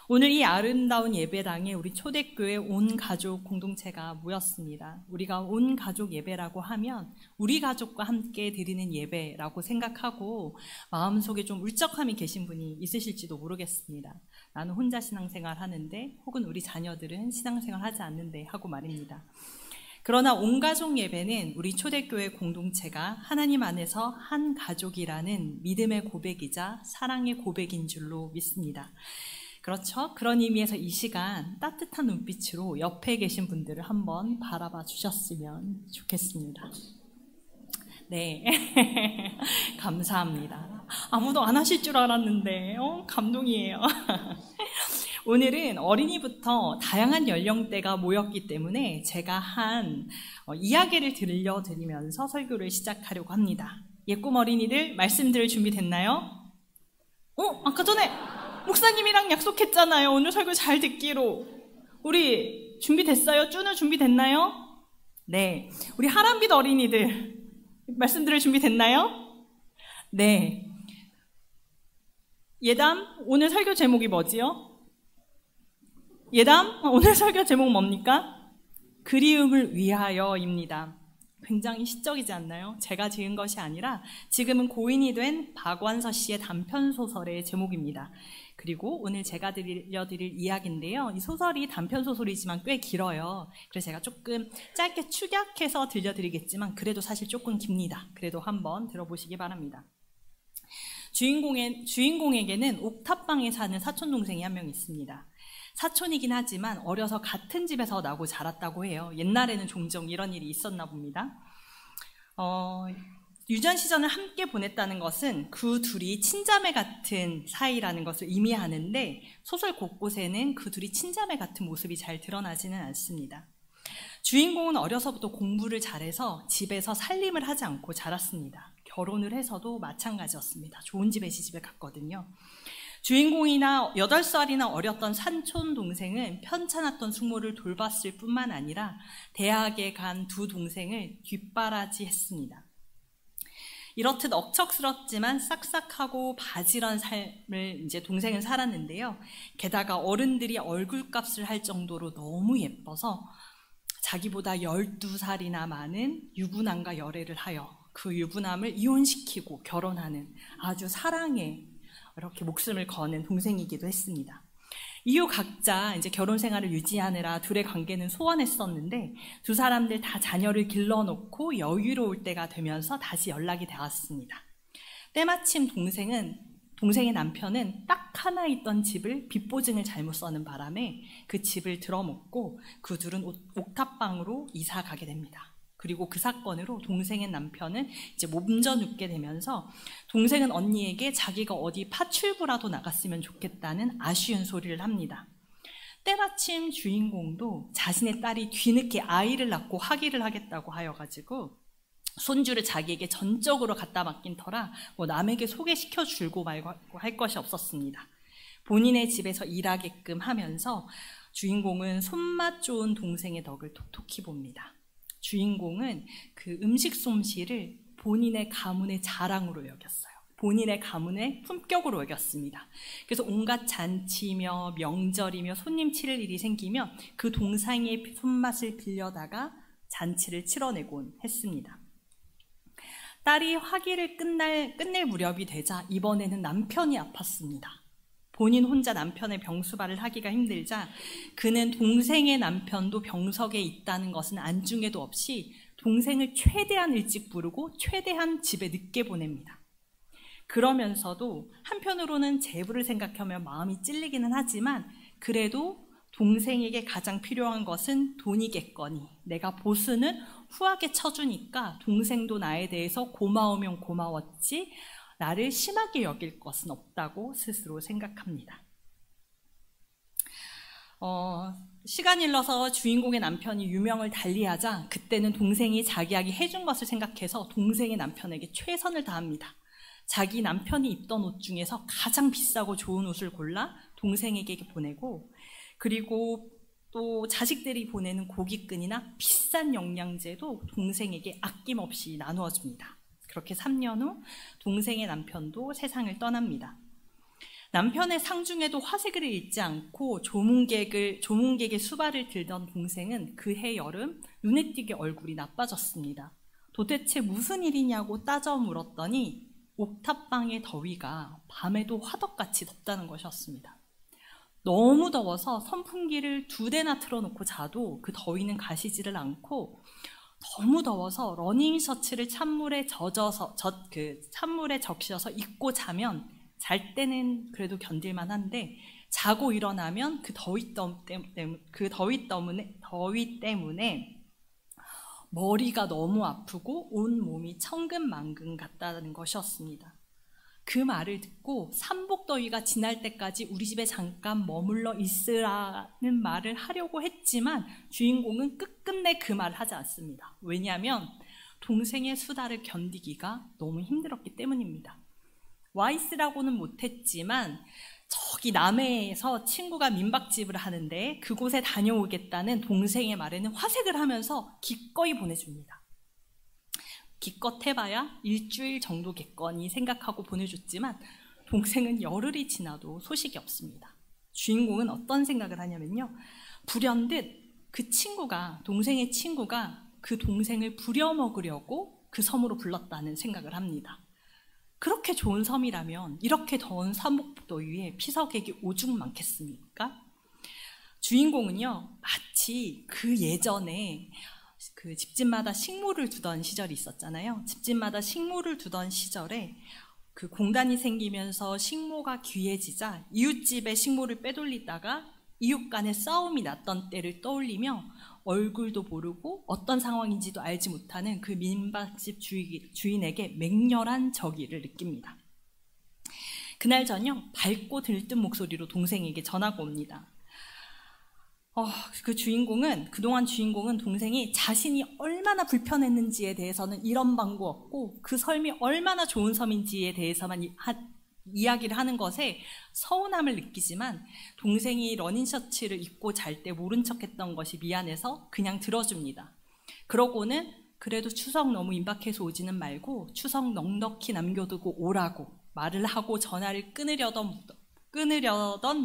오늘 이 아름다운 예배당에 우리 초대교회 온 가족 공동체가 모였습니다. 우리가 온 가족 예배라고 하면 우리 가족과 함께 드리는 예배라고 생각하고 마음속에 좀 울적함이 계신 분이 있으실지도 모르겠습니다. 나는 혼자 신앙생활 하는데, 혹은 우리 자녀들은 신앙생활 하지 않는데 하고 말입니다. 그러나 온 가족 예배는 우리 초대교회 공동체가 하나님 안에서 한 가족이라는 믿음의 고백이자 사랑의 고백인 줄로 믿습니다. 그렇죠? 그런 의미에서 이 시간 따뜻한 눈빛으로 옆에 계신 분들을 한번 바라봐 주셨으면 좋겠습니다. 네, 감사합니다. 아무도 안 하실 줄 알았는데 감동이에요. 오늘은 어린이부터 다양한 연령대가 모였기 때문에 제가 한 이야기를 들려드리면서 설교를 시작하려고 합니다. 예꿈 어린이들 말씀 들을 준비 됐나요? 아까 전에 목사님이랑 약속했잖아요. 오늘 설교 잘 듣기로. 우리 준비됐어요? 쭈누 준비됐나요? 네. 우리 하람빛 어린이들 말씀 들을 준비 됐나요? 네. 예담, 오늘 설교 제목이 뭐지요? 예담, 오늘 설교 제목 뭡니까? 그리움을 위하여입니다. 굉장히 시적이지 않나요? 제가 지은 것이 아니라 지금은 고인이 된 박완서 씨의 단편소설의 제목입니다. 그리고 오늘 제가 들려드릴 이야기인데요. 이 소설이 단편소설이지만 꽤 길어요. 그래서 제가 조금 짧게 축약해서 들려드리겠지만 그래도 사실 조금 깁니다. 그래도 한번 들어보시기 바랍니다. 주인공에게는 옥탑방에 사는 사촌동생이 한 명 있습니다. 사촌이긴 하지만 어려서 같은 집에서 나고 자랐다고 해요. 옛날에는 종종 이런 일이 있었나 봅니다. 유전 시절을 함께 보냈다는 것은 그 둘이 친자매 같은 사이라는 것을 의미하는데, 소설 곳곳에는 그 둘이 친자매 같은 모습이 잘 드러나지는 않습니다. 주인공은 어려서부터 공부를 잘해서 집에서 살림을 하지 않고 자랐습니다. 결혼을 해서도 마찬가지였습니다. 좋은 집에 시집을 갔거든요. 주인공이나 8살이나 어렸던 산촌 동생은 편찮았던 숙모를 돌봤을 뿐만 아니라 대학에 간 두 동생을 뒷바라지했습니다. 이렇듯 억척스럽지만 싹싹하고 바지런 삶을 이제 동생은 살았는데요. 게다가 어른들이 얼굴값을 할 정도로 너무 예뻐서 자기보다 12살이나 많은 유부남과 열애를 하여 그 유부남을 이혼시키고 결혼하는 아주 사랑에 이렇게 목숨을 거는 동생이기도 했습니다. 이후 각자 이제 결혼 생활을 유지하느라 둘의 관계는 소원했었는데 두 사람들 다 자녀를 길러놓고 여유로울 때가 되면서 다시 연락이 닿았습니다. 때마침 동생의 남편은 딱 하나 있던 집을 빚보증을 잘못 써는 바람에 그 집을 들어먹고 그 둘은 옥탑방으로 이사 가게 됩니다. 그리고 그 사건으로 동생의 남편은 이제 몸져 눕게 되면서 동생은 언니에게 자기가 어디 파출부라도 나갔으면 좋겠다는 아쉬운 소리를 합니다. 때마침 주인공도 자신의 딸이 뒤늦게 아이를 낳고 학위를 하겠다고 하여가지고 손주를 자기에게 전적으로 갖다 맡긴 터라 남에게 소개시켜 주고 말고 할 것이 없었습니다. 본인의 집에서 일하게끔 하면서 주인공은 손맛 좋은 동생의 덕을 톡톡히 봅니다. 주인공은 그 음식 솜씨를 본인의 가문의 자랑으로 여겼어요. 본인의 가문의 품격으로 여겼습니다. 그래서 온갖 잔치며 명절이며 손님 치를 일이 생기면 그 동생의 손맛을 빌려다가 잔치를 치러내곤 했습니다. 딸이 학위를 끝낼 무렵이 되자 이번에는 남편이 아팠습니다. 본인 혼자 남편의 병수발을 하기가 힘들자 그는 동생의 남편도 병석에 있다는 것은 안중에도 없이 동생을 최대한 일찍 부르고 최대한 집에 늦게 보냅니다. 그러면서도 한편으로는 제부를 생각하며 마음이 찔리기는 하지만 그래도 동생에게 가장 필요한 것은 돈이겠거니 내가 보스는 후하게 쳐주니까 동생도 나에 대해서 고마우면 고마웠지 나를 심하게 여길 것은 없다고 스스로 생각합니다. 시간이 흘러서 주인공의 남편이 유명을 달리하자 그때는 동생이 자기에게 해준 것을 생각해서 동생의 남편에게 최선을 다합니다. 자기 남편이 입던 옷 중에서 가장 비싸고 좋은 옷을 골라 동생에게 보내고, 그리고 또 자식들이 보내는 고깃근이나 비싼 영양제도 동생에게 아낌없이 나누어 줍니다. 그렇게 3년 후 동생의 남편도 세상을 떠납니다. 남편의 상중에도 화색을 잃지 않고 조문객의 수발을 들던 동생은 그해 여름 눈에 띄게 얼굴이 나빠졌습니다. 도대체 무슨 일이냐고 따져 물었더니 옥탑방의 더위가 밤에도 화덕같이 덥다는 것이었습니다. 너무 더워서 선풍기를 2대나 틀어놓고 자도 그 더위는 가시지를 않고, 너무 더워서 러닝 셔츠를 찬물에 적셔서 입고 자면 잘 때는 그래도 견딜만 한데, 자고 일어나면 그 더위 때문에 머리가 너무 아프고 온 몸이 천근만근 같다는 것이었습니다. 그 말을 듣고 삼복더위가 지날 때까지 우리 집에 잠깐 머물러 있으라는 말을 하려고 했지만 주인공은 끝끝내 그 말을 하지 않습니다. 왜냐하면 동생의 수다를 견디기가 너무 힘들었기 때문입니다. 와 있으라고는 못했지만 저기 남해에서 친구가 민박집을 하는데 그곳에 다녀오겠다는 동생의 말에는 화색을 하면서 기꺼이 보내줍니다. 기껏 해봐야 일주일 정도겠거니 생각하고 보내줬지만 동생은 열흘이 지나도 소식이 없습니다. 주인공은 어떤 생각을 하냐면요, 불현듯 동생의 친구가 그 동생을 부려먹으려고 그 섬으로 불렀다는 생각을 합니다. 그렇게 좋은 섬이라면 이렇게 더운 삼복더위에 피서객이 오죽 많겠습니까? 주인공은요, 마치 그 예전에 그 집집마다 식물을 두던 시절이 있었잖아요. 집집마다 식물을 두던 시절에 그 공단이 생기면서 식모가 귀해지자 이웃집에 식물을 빼돌리다가 이웃 간에 싸움이 났던 때를 떠올리며 얼굴도 모르고 어떤 상황인지도 알지 못하는 그 민박집 주인에게 맹렬한 정의를 느낍니다. 그날 저녁 밝고 들뜬 목소리로 동생에게 전화가 옵니다. 그동안 주인공은 동생이 자신이 얼마나 불편했는지에 대해서는 이런 방구 없고 그 섬이 얼마나 좋은 섬인지에 대해서만 이야기를 하는 것에 서운함을 느끼지만 동생이 러닝셔츠를 입고 잘 때 모른 척했던 것이 미안해서 그냥 들어줍니다. 그러고는 그래도 추석 너무 임박해서 오지는 말고 추석 넉넉히 남겨두고 오라고 말을 하고 전화를 끊으려던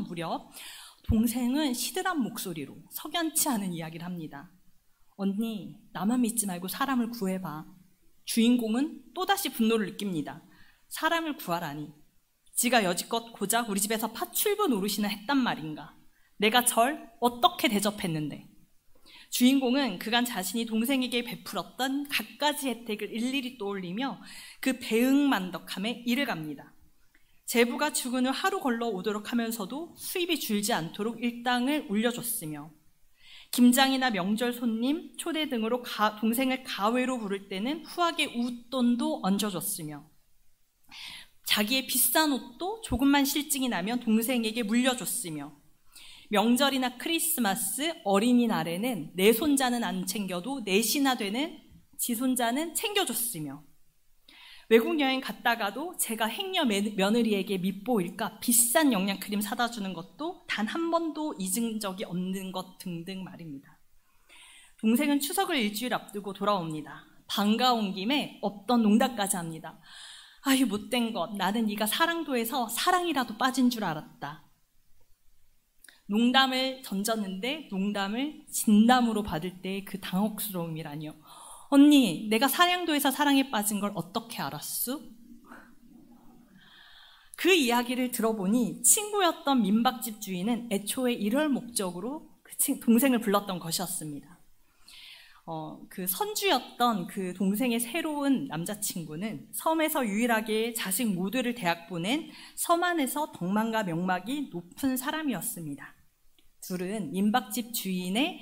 무렵 동생은 시들한 목소리로 석연치 않은 이야기를 합니다. 언니, 나만 믿지 말고 사람을 구해봐. 주인공은 또다시 분노를 느낍니다. 사람을 구하라니. 지가 여지껏 고작 우리 집에서 파출부 노릇이나 했단 말인가. 내가 절 어떻게 대접했는데. 주인공은 그간 자신이 동생에게 베풀었던 갖가지 혜택을 일일이 떠올리며 그 배응만덕함에 이를 갑니다. 제부가 죽은 후 하루 걸러 오도록 하면서도 수입이 줄지 않도록 일당을 올려줬으며, 김장이나 명절 손님, 초대 등으로 동생을 가외로 부를 때는 후하게 웃돈도 얹어줬으며, 자기의 비싼 옷도 조금만 실증이 나면 동생에게 물려줬으며, 명절이나 크리스마스, 어린이날에는 내 손자는 안 챙겨도 넷이나 되는 지 손자는 챙겨줬으며, 외국 여행 갔다가도 제가 행여 며느리에게 밉보일까 비싼 영양크림 사다 주는 것도 단 한 번도 잊은 적이 없는 것 등등 말입니다. 동생은 추석을 일주일 앞두고 돌아옵니다. 반가운 김에 없던 농담까지 합니다. 아유 못된 것, 나는 네가 사랑도에서 사랑이라도 빠진 줄 알았다. 농담을 던졌는데 농담을 진담으로 받을 때의 그 당혹스러움이라니요. 언니, 내가 사랑도에서 사랑에 빠진 걸 어떻게 알았수? 그 이야기를 들어보니 친구였던 민박집 주인은 애초에 이럴 목적으로 동생을 불렀던 것이었습니다. 그 선주였던 그 동생의 새로운 남자친구는 섬에서 유일하게 자식 모두를 대학 보낸 섬 안에서 덕망과 명막이 높은 사람이었습니다. 둘은 민박집 주인의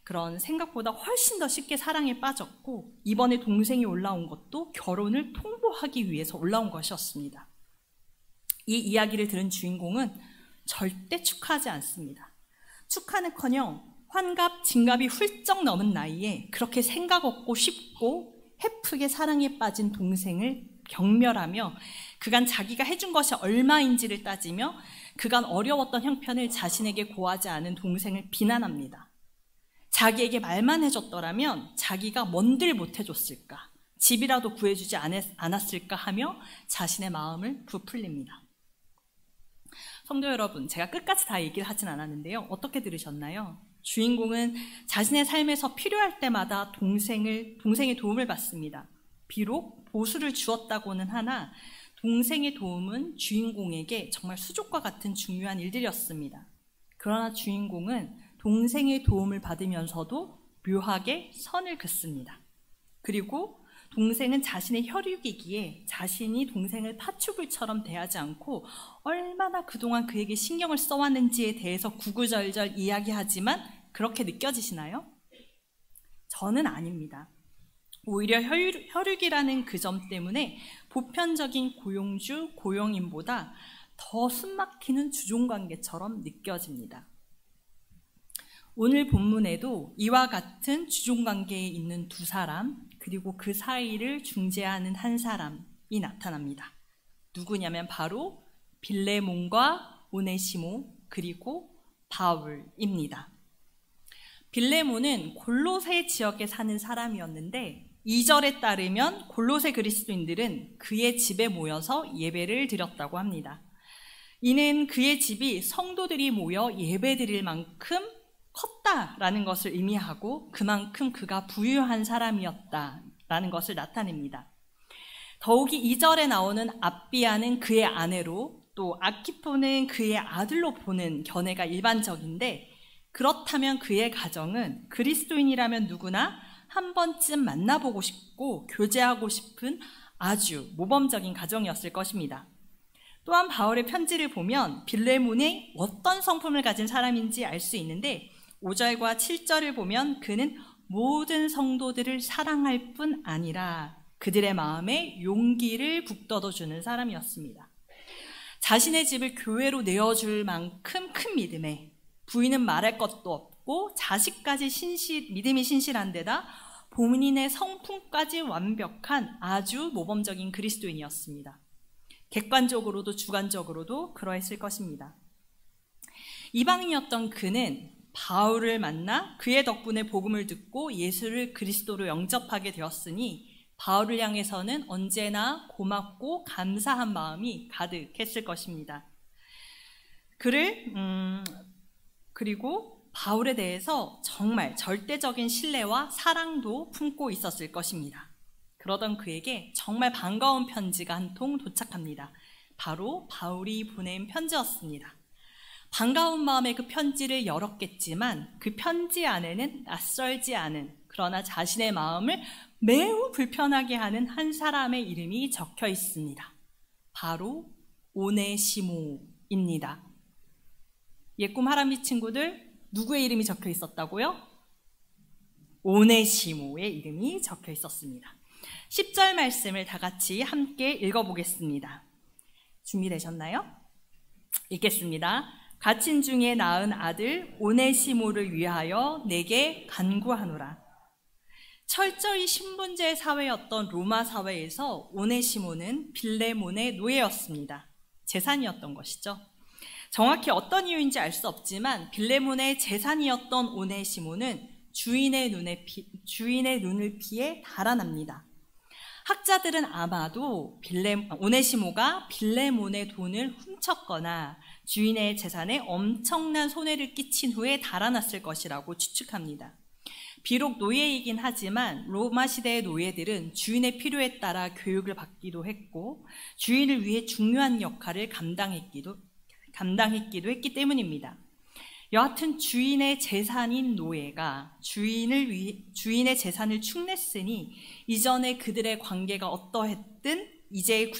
그런 생각보다 훨씬 더 쉽게 사랑에 빠졌고, 이번에 동생이 올라온 것도 결혼을 통보하기 위해서 올라온 것이었습니다. 이 이야기를 들은 주인공은 절대 축하하지 않습니다. 축하는커녕 환갑, 진갑이 훌쩍 넘은 나이에 그렇게 생각 없고 쉽고 헤프게 사랑에 빠진 동생을 경멸하며 그간 자기가 해준 것이 얼마인지를 따지며 그간 어려웠던 형편을 자신에게 고하지 않은 동생을 비난합니다. 자기에게 말만 해줬더라면 자기가 뭔들 못해줬을까, 집이라도 구해주지 않았을까 하며 자신의 마음을 부풀립니다. 성도 여러분, 제가 끝까지 다 얘기를 하진 않았는데요. 어떻게 들으셨나요? 주인공은 자신의 삶에서 필요할 때마다 동생의 도움을 받습니다. 비록 보수를 주었다고는 하나 동생의 도움은 주인공에게 정말 수족과 같은 중요한 일들이었습니다. 그러나 주인공은 동생의 도움을 받으면서도 묘하게 선을 긋습니다. 그리고 동생은 자신의 혈육이기에 자신이 동생을 파축을처럼 대하지 않고 얼마나 그동안 그에게 신경을 써왔는지에 대해서 구구절절 이야기하지만 그렇게 느껴지시나요? 저는 아닙니다. 오히려 혈육이라는 그 점 때문에 보편적인 고용주, 고용인보다 더 숨막히는 주종관계처럼 느껴집니다. 오늘 본문에도 이와 같은 주종관계에 있는 두 사람, 그리고 그 사이를 중재하는 한 사람이 나타납니다. 누구냐면 바로 빌레몬과 오네시모, 그리고 바울입니다. 빌레몬은 골로새 지역에 사는 사람이었는데 2절에 따르면 골로새 그리스도인들은 그의 집에 모여서 예배를 드렸다고 합니다. 이는 그의 집이 성도들이 모여 예배 드릴 만큼 컸다라는 것을 의미하고 그만큼 그가 부유한 사람이었다라는 것을 나타냅니다. 더욱이 2절에 나오는 아비아는 그의 아내로 또 아키포는 그의 아들로 보는 견해가 일반적인데 그렇다면 그의 가정은 그리스도인이라면 누구나 한 번쯤 만나보고 싶고 교제하고 싶은 아주 모범적인 가정이었을 것입니다. 또한 바울의 편지를 보면 빌레몬이 어떤 성품을 가진 사람인지 알 수 있는데 5절과 7절을 보면 그는 모든 성도들을 사랑할 뿐 아니라 그들의 마음에 용기를 북돋워주는 사람이었습니다. 자신의 집을 교회로 내어줄 만큼 큰 믿음에 부인은 말할 것도 없고 자식까지 믿음이 신실한 데다 본인의 성품까지 완벽한 아주 모범적인 그리스도인이었습니다. 객관적으로도 주관적으로도 그러했을 것입니다. 이방인이었던 그는 바울을 만나 그의 덕분에 복음을 듣고 예수를 그리스도로 영접하게 되었으니 바울을 향해서는 언제나 고맙고 감사한 마음이 가득했을 것입니다. 그리고 바울에 대해서 정말 절대적인 신뢰와 사랑도 품고 있었을 것입니다. 그러던 그에게 정말 반가운 편지가 한 통 도착합니다. 바로 바울이 보낸 편지였습니다. 반가운 마음에 그 편지를 열었겠지만 그 편지 안에는 낯설지 않은 그러나 자신의 마음을 매우 불편하게 하는 한 사람의 이름이 적혀 있습니다. 바로 오네시모입니다. 예꿈 하람비 친구들, 누구의 이름이 적혀 있었다고요? 오네시모의 이름이 적혀 있었습니다. 10절 말씀을 다 같이 함께 읽어보겠습니다. 준비되셨나요? 읽겠습니다. 갇힌 중에 낳은 아들 오네시모를 위하여 내게 간구하노라. 철저히 신분제 사회였던 로마 사회에서 오네시모는 빌레몬의 노예였습니다. 재산이었던 것이죠. 정확히 어떤 이유인지 알 수 없지만 빌레몬의 재산이었던 오네시모는 주인의 눈을 피해 달아납니다. 학자들은 아마도 오네시모가 빌레몬의 돈을 훔쳤거나 주인의 재산에 엄청난 손해를 끼친 후에 달아났을 것이라고 추측합니다. 비록 노예이긴 하지만 로마 시대의 노예들은 주인의 필요에 따라 교육을 받기도 했고 주인을 위해 중요한 역할을 감당했기도 했기 때문입니다. 여하튼 주인의 재산인 노예가 주인의 재산을 축냈으니 이전에 그들의 관계가 어떠했든 이제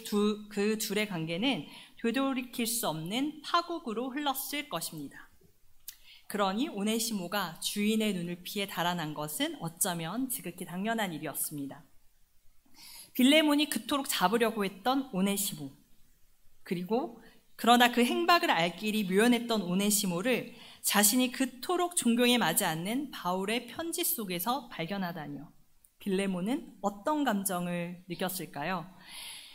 그 둘의 관계는 되돌이킬 수 없는 파국으로 흘렀을 것입니다. 그러니 오네시모가 주인의 눈을 피해 달아난 것은 어쩌면 지극히 당연한 일이었습니다. 빌레몬이 그토록 잡으려고 했던 오네시모, 그러나 그 행박을 알 길이 묘연했던 오네시모를 자신이 그토록 존경에 맞지 않는 바울의 편지 속에서 발견하다니요. 빌레몬은 어떤 감정을 느꼈을까요?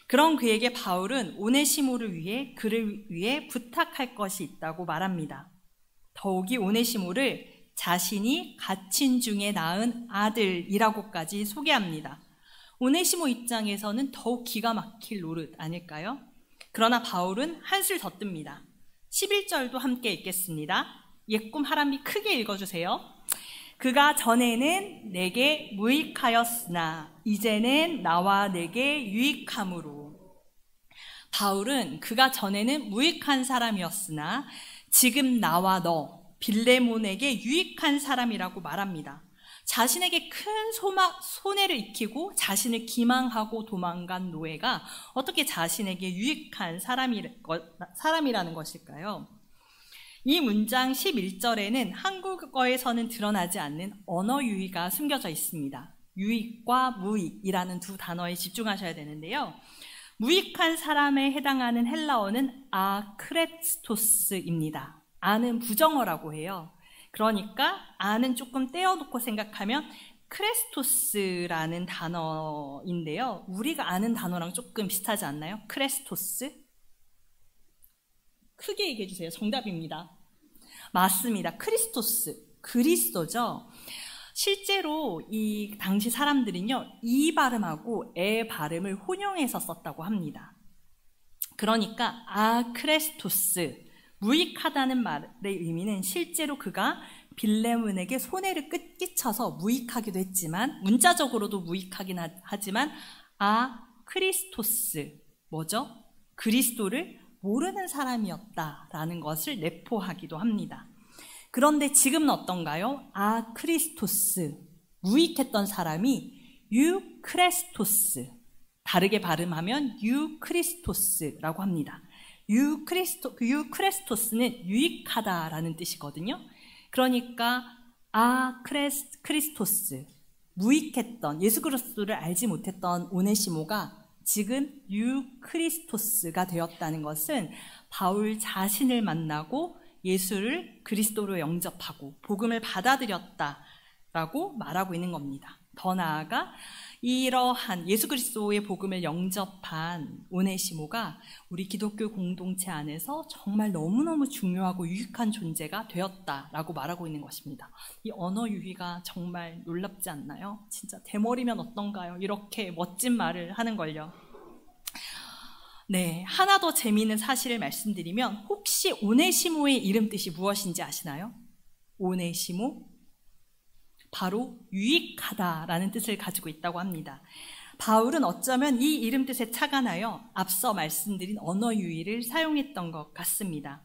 그런 그에게 바울은 오네시모를 위해 그를 위해 부탁할 것이 있다고 말합니다. 더욱이 오네시모를 자신이 갇힌 중에 낳은 아들이라고까지 소개합니다. 오네시모 입장에서는 더욱 기가 막힐 노릇 아닐까요? 그러나 바울은 한술 더 뜹니다. 11절도 함께 읽겠습니다. 예꿈 하람이 크게 읽어주세요. 그가 전에는 내게 무익하였으나 이제는 나와 내게 유익함으로. 바울은 그가 전에는 무익한 사람이었으나 지금 나와 너 빌레몬에게 유익한 사람이라고 말합니다. 자신에게 큰 손해를 입히고 자신을 기망하고 도망간 노예가 어떻게 자신에게 유익한 사람이라는 것일까요? 이 문장 11절에는 한국어에서는 드러나지 않는 언어 유희가 숨겨져 있습니다. 유익과 무익이라는 두 단어에 집중하셔야 되는데요. 무익한 사람에 해당하는 헬라어는 아크레스토스입니다. 아는 부정어라고 해요. 그러니까 아는 조금 떼어놓고 생각하면 크레스토스라는 단어인데요. 우리가 아는 단어랑 조금 비슷하지 않나요? 크레스토스? 크게 얘기해 주세요. 정답입니다. 맞습니다. 크리스토스, 그리스도죠. 실제로 이 당시 사람들은요, 이 발음하고 에 발음을 혼용해서 썼다고 합니다. 그러니까 아크레스토스, 무익하다는 말의 의미는 실제로 그가 빌레몬에게 손해를 끼쳐서 무익하기도 했지만, 문자적으로도 무익하긴 하지만 아크리스토스, 뭐죠? 그리스도를 모르는 사람이었다라는 것을 내포하기도 합니다. 그런데 지금은 어떤가요? 아크리스토스, 무익했던 사람이 유크레스토스, 다르게 발음하면 유크리스토스라고 합니다. 유크레스토스는 유익하다라는 뜻이거든요. 그러니까 크리스토스, 무익했던, 예수 그리스도를 알지 못했던 오네시모가 지금 유크리스토스가 되었다는 것은 바울 자신을 만나고 예수를 그리스도로 영접하고 복음을 받아들였다라고 말하고 있는 겁니다. 더 나아가 이러한 예수 그리스도의 복음을 영접한 오네시모가 우리 기독교 공동체 안에서 정말 너무너무 중요하고 유익한 존재가 되었다라고 말하고 있는 것입니다. 이 언어 유희가 정말 놀랍지 않나요? 진짜 대머리면 어떤가요? 이렇게 멋진 말을 하는 걸요. 네, 하나 더 재미있는 사실을 말씀드리면 혹시 오네시모의 이름 뜻이 무엇인지 아시나요? 오네시모? 바로 유익하다라는 뜻을 가지고 있다고 합니다. 바울은 어쩌면 이 이름 뜻에 착안하여 앞서 말씀드린 언어 유희를 사용했던 것 같습니다.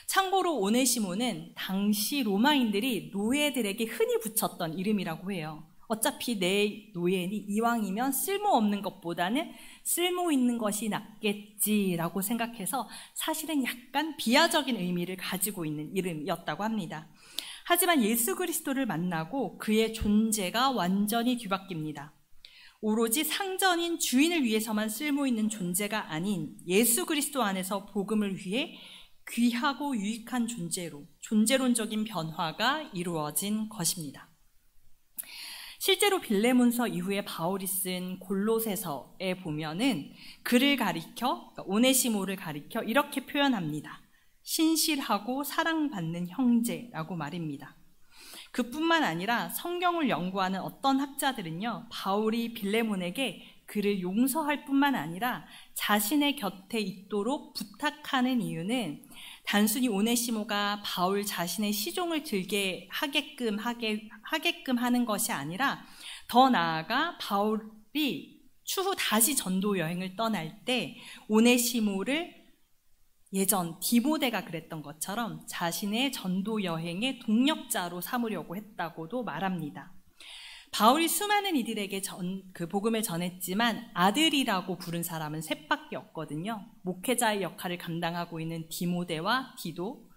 참고로 오네시모는 당시 로마인들이 노예들에게 흔히 붙였던 이름이라고 해요. 어차피 내 노예니 이왕이면 쓸모없는 것보다는 쓸모 있는 것이 낫겠지라고 생각해서 사실은 약간 비하적인 의미를 가지고 있는 이름이었다고 합니다. 하지만 예수 그리스도를 만나고 그의 존재가 완전히 뒤바뀝니다. 오로지 상전인 주인을 위해서만 쓸모 있는 존재가 아닌 예수 그리스도 안에서 복음을 위해 귀하고 유익한 존재로 존재론적인 변화가 이루어진 것입니다. 실제로 빌레몬서 이후에 바울이 쓴 골로새서에 보면은 그를 가리켜, 오네시모를 가리켜 이렇게 표현합니다. 신실하고 사랑받는 형제라고 말입니다. 그뿐만 아니라 성경을 연구하는 어떤 학자들은요, 바울이 빌레몬에게 그를 용서할 뿐만 아니라 자신의 곁에 있도록 부탁하는 이유는 단순히 오네시모가 바울 자신의 시종을 들게 하게끔 하는 것이 아니라 더 나아가 바울이 추후 다시 전도 여행을 떠날 때 오네시모를 예전 디모데가 그랬던 것처럼 자신의 전도 여행의 동력자로 삼으려고 했다고도 말합니다. 바울이 수많은 이들에게 그 복음을 전했지만 아들이라고 부른 사람은 셋밖에 없거든요. 목회자의 역할을 감당하고 있는 디모데와 디도,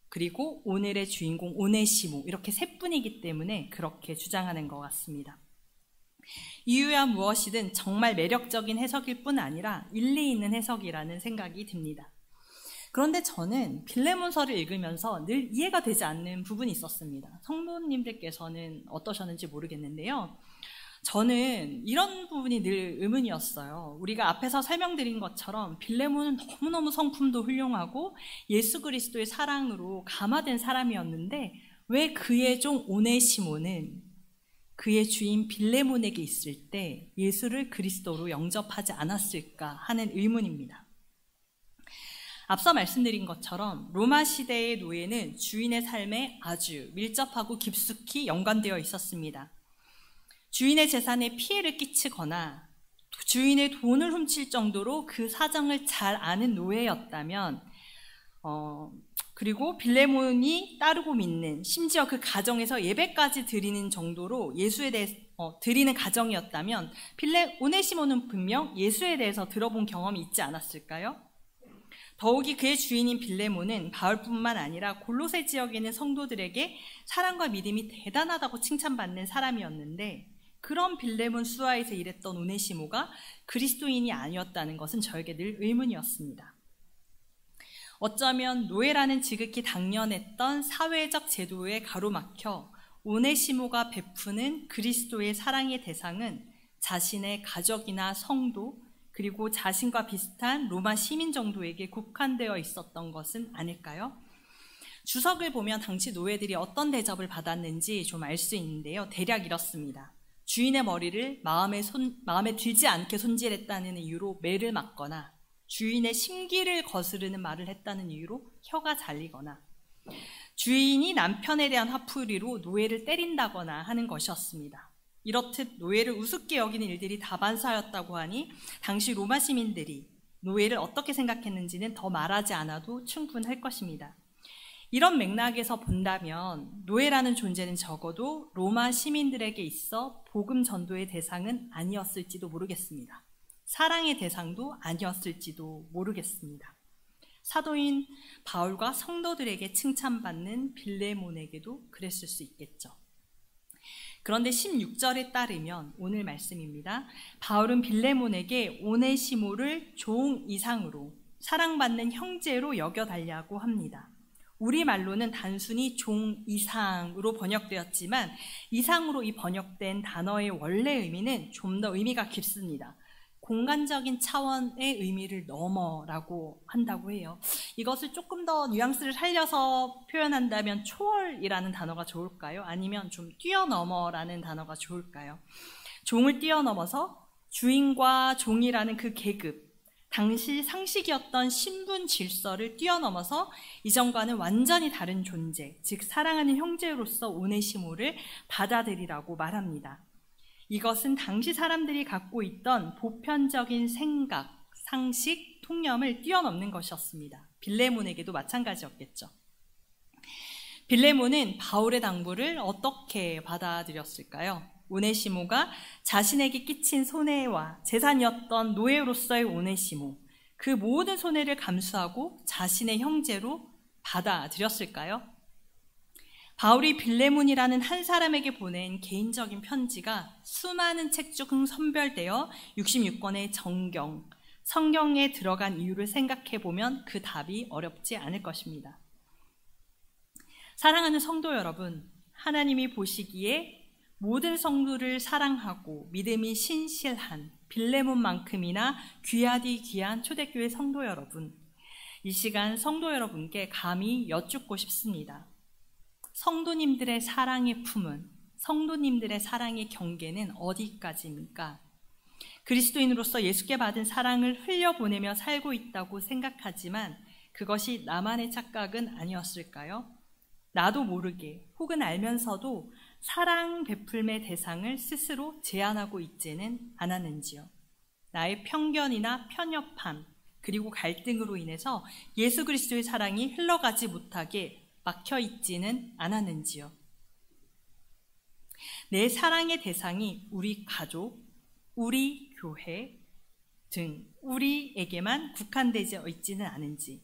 그리고 오늘의 주인공 오네시모, 이렇게 셋뿐이기 때문에 그렇게 주장하는 것 같습니다. 이유야 무엇이든 정말 매력적인 해석일 뿐 아니라 일리 있는 해석이라는 생각이 듭니다. 그런데 저는 빌레몬서를 읽으면서 늘 이해가 되지 않는 부분이 있었습니다. 성도님들께서는 어떠셨는지 모르겠는데요. 저는 이런 부분이 늘 의문이었어요. 우리가 앞에서 설명드린 것처럼 빌레몬은 너무너무 성품도 훌륭하고 예수 그리스도의 사랑으로 감화된 사람이었는데 왜 그의 종 오네시모는 그의 주인 빌레몬에게 있을 때 예수를 그리스도로 영접하지 않았을까 하는 의문입니다. 앞서 말씀드린 것처럼 로마 시대의 노예는 주인의 삶에 아주 밀접하고 깊숙이 연관되어 있었습니다. 주인의 재산에 피해를 끼치거나 주인의 돈을 훔칠 정도로 그 사정을 잘 아는 노예였다면, 그리고 빌레몬이 따르고 믿는, 심지어 그 가정에서 예배까지 드리는 정도로 예수에 대해 드리는 가정이었다면 오네시모는 분명 예수에 대해서 들어본 경험이 있지 않았을까요? 더욱이 그의 주인인 빌레몬은 바울뿐만 아니라 골로새 지역에 있는 성도들에게 사랑과 믿음이 대단하다고 칭찬받는 사람이었는데, 그런 빌레몬 수하에서 일했던 오네시모가 그리스도인이 아니었다는 것은 저에게 늘 의문이었습니다. 어쩌면 노예라는 지극히 당연했던 사회적 제도에 가로막혀 오네시모가 베푸는 그리스도의 사랑의 대상은 자신의 가족이나 성도, 그리고 자신과 비슷한 로마 시민 정도에게 국한되어 있었던 것은 아닐까요? 주석을 보면 당시 노예들이 어떤 대접을 받았는지 좀 알 수 있는데요. 대략 이렇습니다. 주인의 머리를 마음에 들지 않게 손질했다는 이유로 매를 맞거나, 주인의 심기를 거스르는 말을 했다는 이유로 혀가 잘리거나, 주인이 남편에 대한 화풀이로 노예를 때린다거나 하는 것이었습니다. 이렇듯 노예를 우습게 여기는 일들이 다반사였다고 하니 당시 로마 시민들이 노예를 어떻게 생각했는지는 더 말하지 않아도 충분할 것입니다. 이런 맥락에서 본다면 노예라는 존재는 적어도 로마 시민들에게 있어 복음 전도의 대상은 아니었을지도 모르겠습니다. 사랑의 대상도 아니었을지도 모르겠습니다. 사도인 바울과 성도들에게 칭찬받는 빌레몬에게도 그랬을 수 있겠죠. 그런데 16절에 따르면, 오늘 말씀입니다, 바울은 빌레몬에게 오네시모를 종 이상으로, 사랑받는 형제로 여겨달라고 합니다. 우리말로는 단순히 종 이상으로 번역되었지만 이상으로 이 번역된 단어의 원래 의미는 좀 더 의미가 깊습니다. 공간적인 차원의 의미를 넘어라고 한다고 해요. 이것을 조금 더 뉘앙스를 살려서 표현한다면 초월이라는 단어가 좋을까요? 아니면 좀 뛰어넘어라는 단어가 좋을까요? 종을 뛰어넘어서 주인과 종이라는 그 계급, 당시 상식이었던 신분 질서를 뛰어넘어서 이전과는 완전히 다른 존재, 즉 사랑하는 형제로서 오네시모를 받아들이라고 말합니다. 이것은 당시 사람들이 갖고 있던 보편적인 생각, 상식, 통념을 뛰어넘는 것이었습니다. 빌레몬에게도 마찬가지였겠죠. 빌레몬은 바울의 당부를 어떻게 받아들였을까요? 오네시모가 자신에게 끼친 손해와 재산이었던 노예로서의 오네시모, 그 모든 손해를 감수하고 자신의 형제로 받아들였을까요? 바울이 빌레몬이라는 한 사람에게 보낸 개인적인 편지가 수많은 책 중 선별되어 66권의 성경에 들어간 이유를 생각해보면 그 답이 어렵지 않을 것입니다. 사랑하는 성도 여러분, 하나님이 보시기에 모든 성도를 사랑하고 믿음이 신실한 빌레몬만큼이나 귀하디 귀한 초대교회 성도 여러분, 이 시간 성도 여러분께 감히 여쭙고 싶습니다. 성도님들의 사랑의 품은, 성도님들의 사랑의 경계는 어디까지입니까? 그리스도인으로서 예수께 받은 사랑을 흘려보내며 살고 있다고 생각하지만 그것이 나만의 착각은 아니었을까요? 나도 모르게 혹은 알면서도 사랑 베풀매 대상을 스스로 제한하고 있지는 않았는지요? 나의 편견이나 편협함 그리고 갈등으로 인해서 예수 그리스도의 사랑이 흘러가지 못하게 막혀있지는 않았는지요? 내 사랑의 대상이 우리 가족, 우리 교회 등 우리에게만 국한되어 있지는 않은지,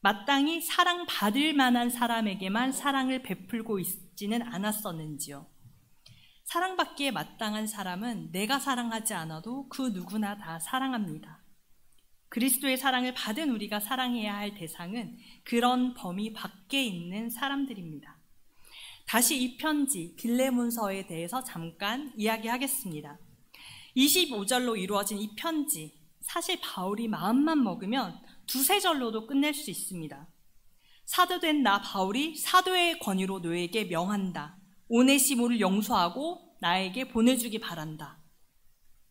마땅히 사랑받을 만한 사람에게만 사랑을 베풀고 있지는 않았었는지요? 사랑받기에 마땅한 사람은 내가 사랑하지 않아도 그 누구나 다 사랑합니다. 그리스도의 사랑을 받은 우리가 사랑해야 할 대상은 그런 범위 밖에 있는 사람들입니다. 다시 이 편지, 빌레몬서에 대해서 잠깐 이야기하겠습니다. 25절로 이루어진 이 편지, 사실 바울이 마음만 먹으면 두세 절로도 끝낼 수 있습니다. 사도된 나 바울이 사도의 권위로 너에게 명한다. 오네시모를 용서하고 나에게 보내주기 바란다.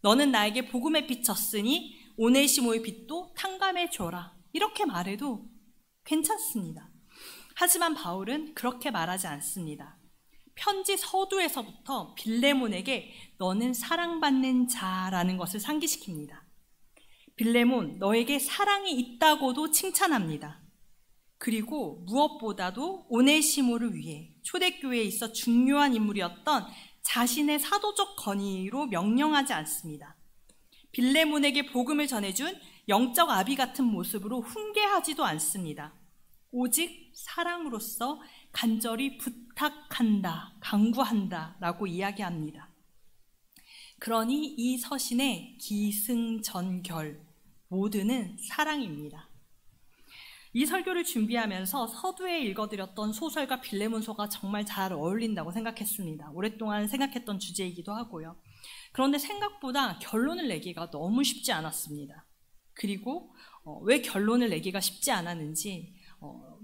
너는 나에게 복음의 빛 졌으니 오네시모의 빛도 탕감해 줘라. 이렇게 말해도 괜찮습니다. 하지만 바울은 그렇게 말하지 않습니다. 편지 서두에서부터 빌레몬에게 너는 사랑받는 자라는 것을 상기시킵니다. 빌레몬, 너에게 사랑이 있다고도 칭찬합니다. 그리고 무엇보다도 오네시모를 위해 초대교회에 있어 중요한 인물이었던 자신의 사도적 권위로 명령하지 않습니다. 빌레몬에게 복음을 전해준 영적 아비 같은 모습으로 훈계하지도 않습니다. 오직 사랑으로서 간절히 부탁한다, 강구한다 라고 이야기합니다. 그러니 이 서신의 기승전결 모두는 사랑입니다. 이 설교를 준비하면서 서두에 읽어드렸던 소설과 빌레몬서가 정말 잘 어울린다고 생각했습니다. 오랫동안 생각했던 주제이기도 하고요. 그런데 생각보다 결론을 내기가 너무 쉽지 않았습니다. 그리고 왜 결론을 내기가 쉽지 않았는지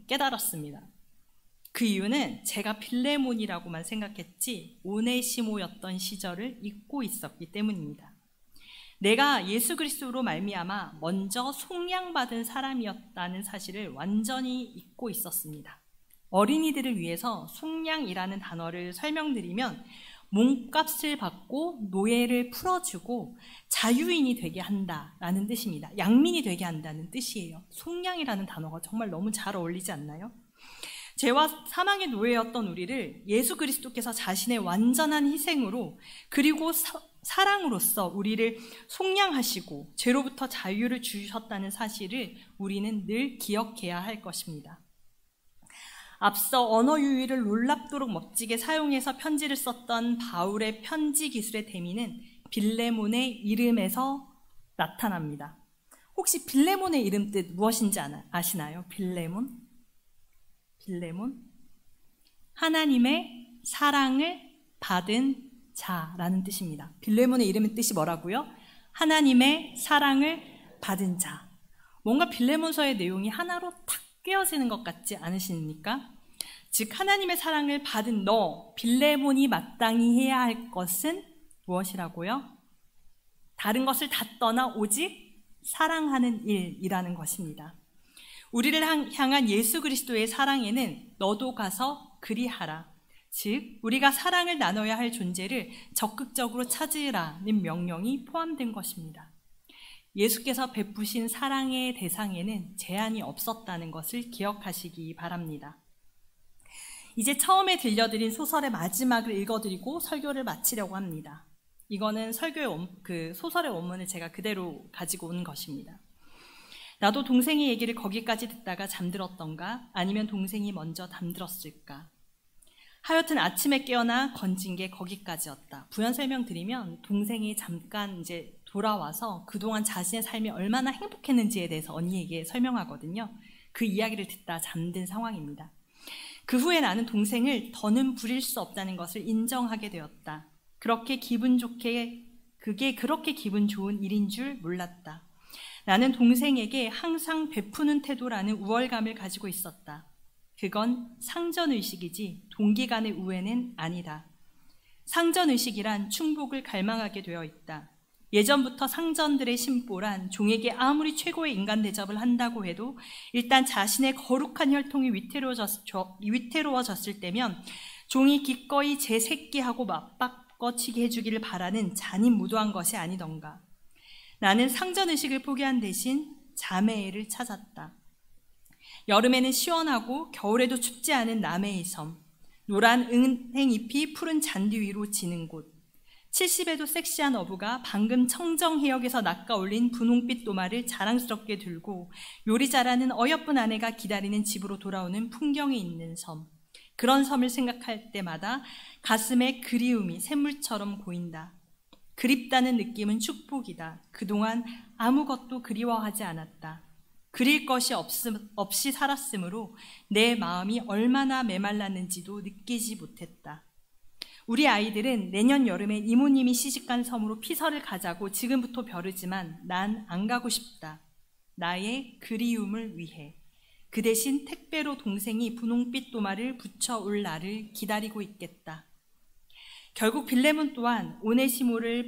깨달았습니다. 그 이유는 제가 빌레몬이라고만 생각했지 오네시모였던 시절을 잊고 있었기 때문입니다. 내가 예수 그리스도로 말미암아 먼저 속량받은 사람이었다는 사실을 완전히 잊고 있었습니다. 어린이들을 위해서 속량이라는 단어를 설명드리면 몸값을 받고 노예를 풀어주고 자유인이 되게 한다라는 뜻입니다. 양민이 되게 한다는 뜻이에요. 속량이라는 단어가 정말 너무 잘 어울리지 않나요? 죄와 사망의 노예였던 우리를 예수 그리스도께서 자신의 완전한 희생으로 그리고 사랑으로서 우리를 속량하시고 죄로부터 자유를 주셨다는 사실을 우리는 늘 기억해야 할 것입니다. 앞서 언어 유희를 놀랍도록 멋지게 사용해서 편지를 썼던 바울의 편지 기술의 대미는 빌레몬의 이름에서 나타납니다. 혹시 빌레몬의 이름 뜻 무엇인지 아시나요? 빌레몬? 하나님의 사랑을 받은 자라는 뜻입니다. 빌레몬의 이름의 뜻이 뭐라고요? 하나님의 사랑을 받은 자. 뭔가 빌레몬서의 내용이 하나로 탁 꿰어지는 것 같지 않으십니까? 즉 하나님의 사랑을 받은 너 빌레몬이 마땅히 해야 할 것은 무엇이라고요? 다른 것을 다 떠나 오직 사랑하는 일이라는 것입니다. 우리를 향한 예수 그리스도의 사랑에는 너도 가서 그리하라. 즉 우리가 사랑을 나눠야 할 존재를 적극적으로 찾으라는 명령이 포함된 것입니다. 예수께서 베푸신 사랑의 대상에는 제한이 없었다는 것을 기억하시기 바랍니다. 이제 처음에 들려드린 소설의 마지막을 읽어드리고 설교를 마치려고 합니다. 이거는 소설의 원문을 제가 그대로 가지고 온 것입니다. 나도 동생의 얘기를 거기까지 듣다가 잠들었던가 아니면 동생이 먼저 잠들었을까. 하여튼 아침에 깨어나 건진 게 거기까지였다. 부연 설명드리면 동생이 잠깐 이제 돌아와서 그동안 자신의 삶이 얼마나 행복했는지에 대해서 언니에게 설명하거든요. 그 이야기를 듣다 잠든 상황입니다. 그 후에 나는 동생을 더는 부릴 수 없다는 것을 인정하게 되었다. 그게 그렇게 기분 좋은 일인 줄 몰랐다. 나는 동생에게 항상 베푸는 태도라는 우월감을 가지고 있었다. 그건 상전의식이지 동기 간의 우애는 아니다. 상전의식이란 충복을 갈망하게 되어 있다. 예전부터 상전들의 심보란 종에게 아무리 최고의 인간 대접을 한다고 해도 일단 자신의 거룩한 혈통이 위태로워졌을 때면 종이 기꺼이 제 새끼하고 맞바꿔치기 해주기를 바라는 잔인무도한 것이 아니던가. 나는 상전의식을 포기한 대신 자매애를 찾았다. 여름에는 시원하고 겨울에도 춥지 않은 남해의 섬, 노란 은행잎이 푸른 잔디 위로 지는 곳, 70에도 섹시한 어부가 방금 청정해역에서 낚아올린 분홍빛 도마를 자랑스럽게 들고 요리 잘하는 어여쁜 아내가 기다리는 집으로 돌아오는 풍경이 있는 섬. 그런 섬을 생각할 때마다 가슴에 그리움이 샘물처럼 고인다. 그립다는 느낌은 축복이다. 그동안 아무것도 그리워하지 않았다. 그릴 것이 없이 살았으므로 내 마음이 얼마나 메말랐는지도 느끼지 못했다. 우리 아이들은 내년 여름에 이모님이 시집간 섬으로 피서를 가자고 지금부터 벼르지만 난 안 가고 싶다. 나의 그리움을 위해. 그 대신 택배로 동생이 분홍빛 도마를 붙여올 날을 기다리고 있겠다. 결국 빌레몬 또한 오네시모를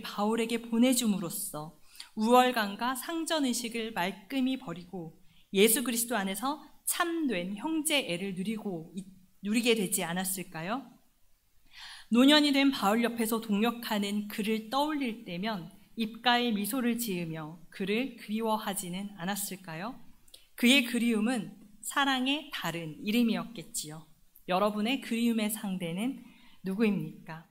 바울에게 보내줌으로써 우월감과 상전의식을 말끔히 버리고 예수 그리스도 안에서 참된 형제애를 누리게 되지 않았을까요? 노년이 된 바울 옆에서 동역하는 그를 떠올릴 때면 입가에 미소를 지으며 그를 그리워하지는 않았을까요? 그의 그리움은 사랑의 다른 이름이었겠지요. 여러분의 그리움의 상대는 누구입니까?